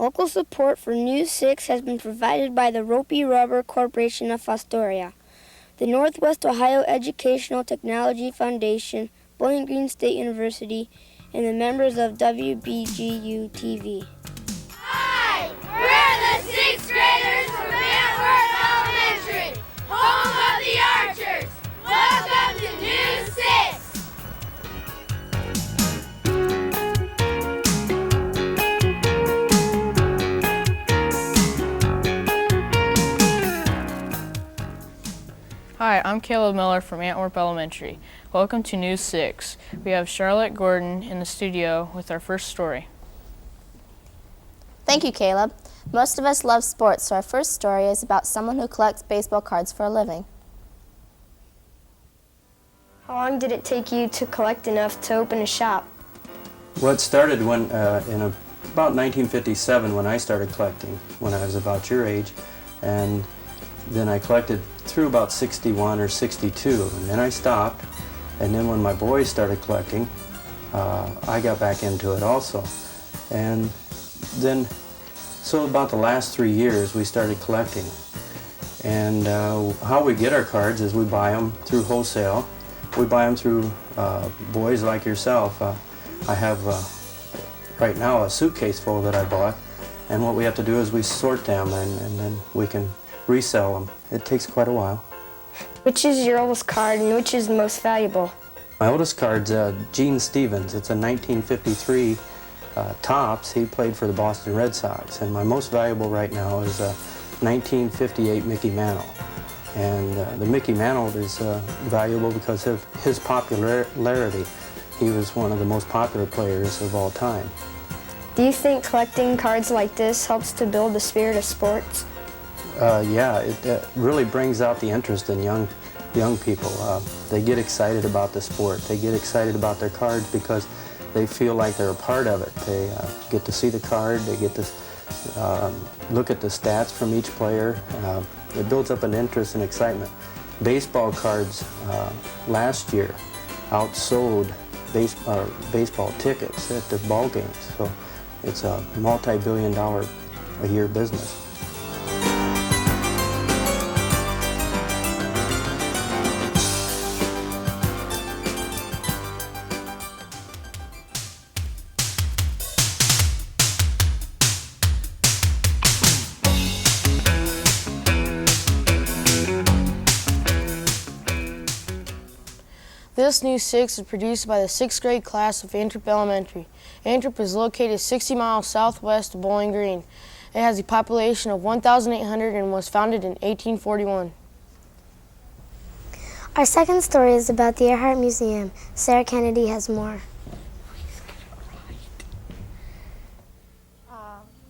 Local support for News 6 has been provided by the Ropey Rubber Corporation of Astoria, the Northwest Ohio Educational Technology Foundation, Bowling Green State University, and the members of WBGU-TV. Hi, we're the 6th graders from Antwerp Elementary, home of the Archers. Welcome to News 6. Hi, I'm Caleb Miller from Antwerp Elementary. Welcome to News 6. We have Charlotte Gordon in the studio with our first story. Thank you, Caleb. Most of us love sports, so our first story is about someone who collects baseball cards for a living. How long did it take you to collect enough to open a shop? Well, it started when, about 1957 when I started collecting, when I was about your age, and then I collected through about 61 or 62, and then I stopped, and then when my boys started collecting, I got back into it also. And then, so about the last 3 years, we started collecting. And how we get our cards is we buy them through wholesale. We buy them through boys like yourself. I have right now a suitcase full that I bought, and what we have to do is we sort them, and then we can resell them. It takes quite a while. Which is your oldest card and which is the most valuable? My oldest card's Gene Stevens. It's a 1953 Topps. He played for the Boston Red Sox. And my most valuable right now is a 1958 Mickey Mantle. And the Mickey Mantle is valuable because of his popularity. He was one of the most popular players of all time. Do you think collecting cards like this helps to build the spirit of sports? Yeah, it really brings out the interest in young people. They get excited about the sport. They get excited about their cards because they feel like they're a part of it. They get to see the card. They get to look at the stats from each player. It builds up an interest and excitement. Baseball cards last year outsold baseball tickets at the ball games. So it's a multi-billion-dollar a year business. This News 6 is produced by the 6th grade class of Antwerp Elementary. Antwerp is located 60 miles southwest of Bowling Green. It has a population of 1,800 and was founded in 1841. Our second story is about the Earhart Museum. Sarah Kennedy has more.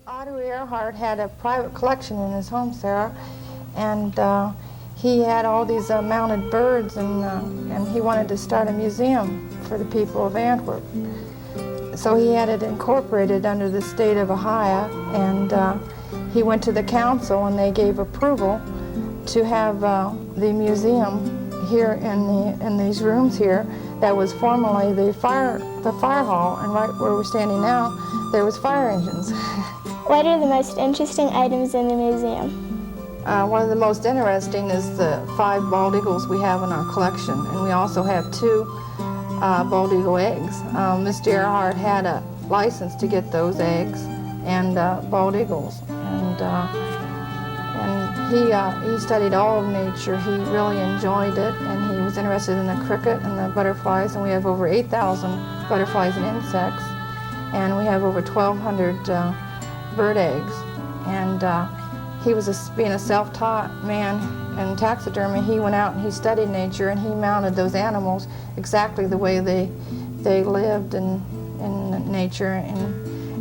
Otto Earhart had a private collection in his home, Sarah, and he had all these mounted birds, and he wanted to start a museum for the people of Antwerp. So he had it incorporated under the state of Ohio, and he went to the council, and they gave approval to have the museum here in these rooms here. That was formerly the fire hall, and right where we're standing now, there was fire engines. What are the most interesting items in the museum? One of the most interesting is the 5 bald eagles we have in our collection, and we also have 2 bald eagle eggs. Mr. Earhart had a license to get those eggs and bald eagles, and he studied all of nature. He really enjoyed it, and he was interested in the cricket and the butterflies, and we have over 8,000 butterflies and insects, and we have over 1,200 bird eggs. And he was being a self-taught man in taxidermy. He went out and he studied nature, and he mounted those animals exactly the way they lived in nature,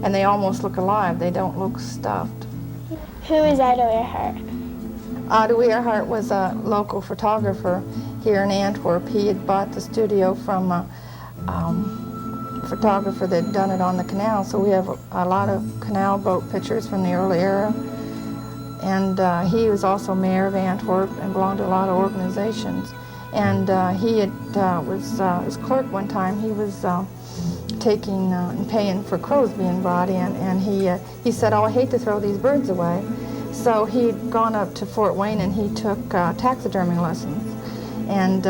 and they almost look alive. They don't look stuffed. Who is Otto Earhart? Otto Earhart was a local photographer here in Antwerp. He had bought the studio from a photographer that had done it on the canal, so we have a lot of canal boat pictures from the early era. And he was also mayor of Antwerp and belonged to a lot of organizations. And he was his clerk one time. He was taking and paying for crows being brought in, and he said, "Oh, I hate to throw these birds away." So he'd gone up to Fort Wayne and he took taxidermy lessons, and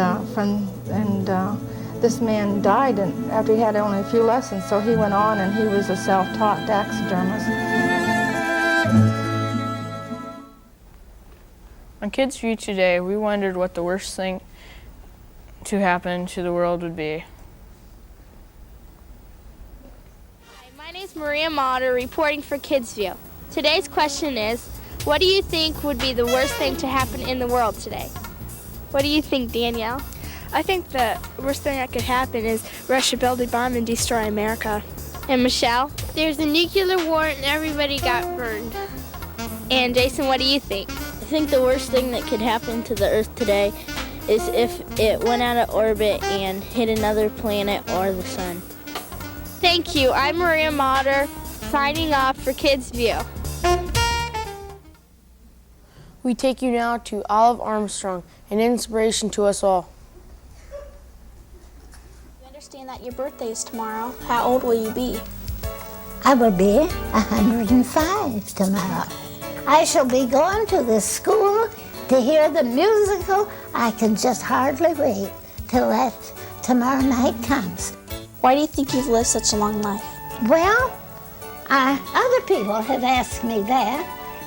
this man died after he had only a few lessons. So he went on and he was a self-taught taxidermist. On Kids View today, we wondered what the worst thing to happen to the world would be. Hi, my name's Maria Motter, reporting for Kids View. Today's question is, what do you think would be the worst thing to happen in the world today? What do you think, Danielle? I think the worst thing that could happen is Russia build a bomb and destroy America. And Michelle? There's a nuclear war and everybody got burned. And Jason, what do you think? I think the worst thing that could happen to the Earth today is if it went out of orbit and hit another planet or the sun. Thank you. I'm Maria Motter, signing off for Kids View. We take you now to Olive Armstrong, an inspiration to us all. You understand that your birthday is tomorrow. How old will you be? I will be 105 tomorrow. I shall be going to the school to hear the musical. I can just hardly wait till that tomorrow night comes. Why do you think you've lived such a long life? Well, other people have asked me that,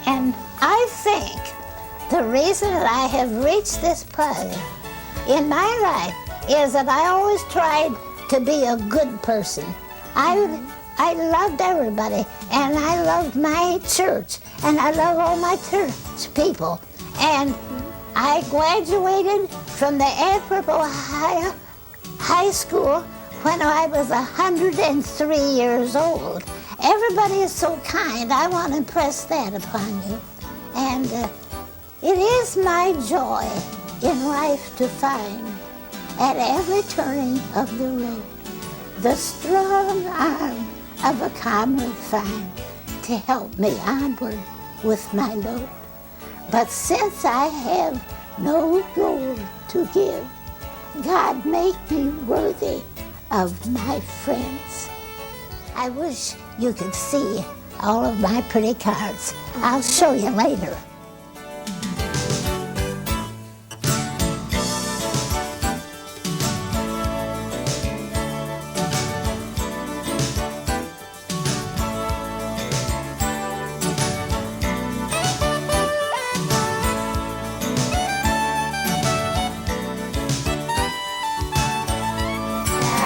and I think the reason that I have reached this point in my life is that I always tried to be a good person. I loved everybody, and I loved my church, and I love all my church people. And I graduated from the Antwerp, Ohio high school when I was 103 years old. Everybody is so kind. I want to impress that upon you. And it is my joy in life to find at every turning of the road the strong arm of a comrade find to help me onward with my load. But since I have no gold to give, God make me worthy of my friends. I wish you could see all of my pretty cards. I'll show you later.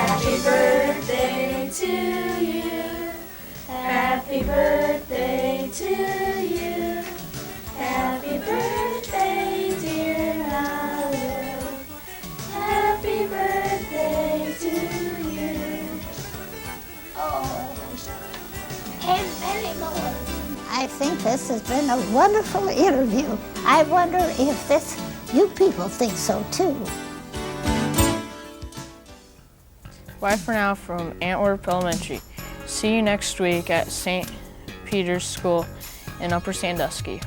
Happy birthday to you. Happy birthday to you. Happy birthday, dear Olive. Happy birthday to you. Oh, and many more. I think this has been a wonderful interview. I wonder if you people think so too. Bye for now from Antwerp Elementary. See you next week at St. Peter's School in Upper Sandusky.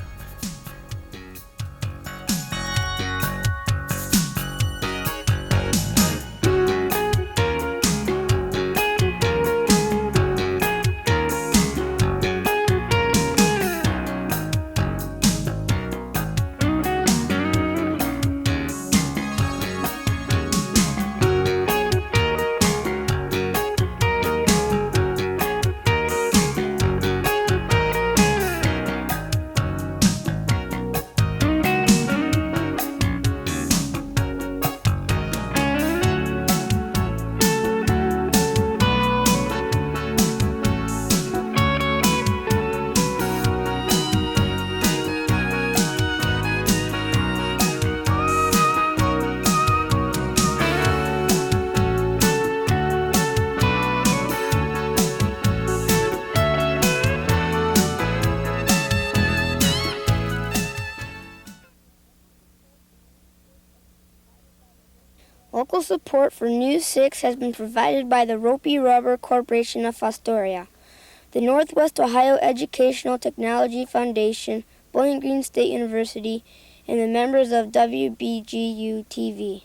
Local support for News 6 has been provided by the Ropey Rubber Corporation of Astoria, the Northwest Ohio Educational Technology Foundation, Bowling Green State University, and the members of WBGU-TV.